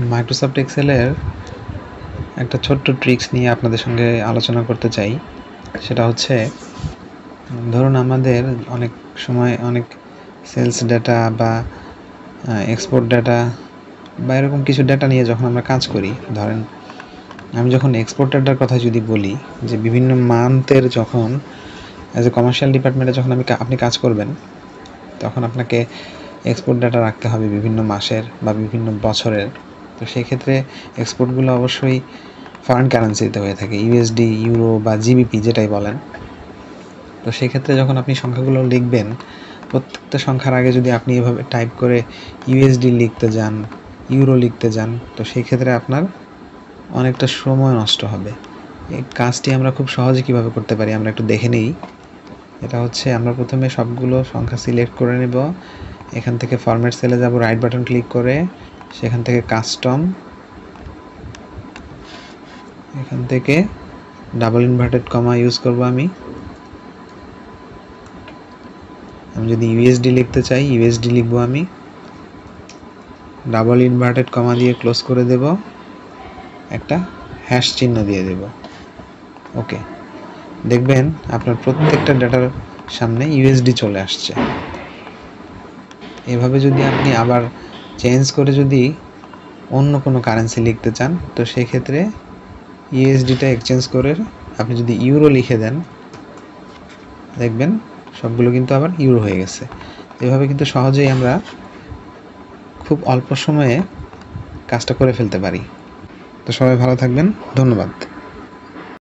Microsoft এক্সেলের একটা ছোট্ট tricks নিয়ে আপনাদের সঙ্গে আলোচনা করতে চাই। সেটা হচ্ছে, ধরুন আমাদের অনেক সময় অনেক সেলস ডেটা বা এক্সপোর্ট ডেটা বা এরকম কিছু ডেটা নিয়ে যখন আমরা কাজ করি, ধরেন আমি যখন এক্সপোর্ট ডেটার কথা যদি বলি, যে বিভিন্ন মান্থের যখন অ্যাজ এ কমার্শিয়াল ডিপার্টমেন্টে যখন আপনি কাজ করবেন, তখন আপনাকে এক্সপোর্ট ডেটা রাখতে হবে বিভিন্ন মাসের বা বিভিন্ন বছরের। তো সেই ক্ষেত্রে এক্সপোর্টগুলো অবশ্যই ফরেন কারেন্সিতে হয়ে থাকে, ইউএসডি, ইউরো বা জিবিপি যেটাই বলেন। তো সেক্ষেত্রে যখন আপনি সংখ্যাগুলো লিখবেন, প্রত্যেকটা সংখ্যার আগে যদি আপনি এভাবে টাইপ করে ইউএসডি লিখতে যান, ইউরো লিখতে যান, তো সেই ক্ষেত্রে আপনার অনেকটা সময় নষ্ট হবে। এই কাজটি আমরা খুব সহজে কীভাবে করতে পারি আমরা একটু দেখে নিই। এটা হচ্ছে, আমরা প্রথমে সবগুলো সংখ্যা সিলেক্ট করে নেব। এখান থেকে ফরম্যাট সেলে যাব, রাইট বাটন ক্লিক করে সেখান থেকে কাস্টম, এখান থেকে ডাবল ইনভার্টেড কমা ইউজ করব। আমি যদি ইউএসডি লিখতে চাই, ইউএসডি লিখব। আমি ডাবল ইনভার্টেড কমা দিয়ে ক্লোজ করে দেব, একটা হ্যাশ চিহ্ন দিয়ে দেব। ওকে, দেখবেন আপনার প্রত্যেকটা ডেটার সামনে ইউএসডি চলে আসছে। এভাবে যদি আপনি আবার চেঞ্জ করে যদি অন্য কোনো কারেন্সি লিখতে চান, তো সেক্ষেত্রে ইউএসডিটা এক্সচেঞ্জ করে আপনি যদি ইউরো লিখে দেন, দেখবেন সবগুলো কিন্তু আবার ইউরো হয়ে গেছে। এভাবে কিন্তু সহজেই আমরা খুব অল্প সময়ে কাজটা করে ফেলতে পারি। তো সবাই ভালো থাকবেন, ধন্যবাদ।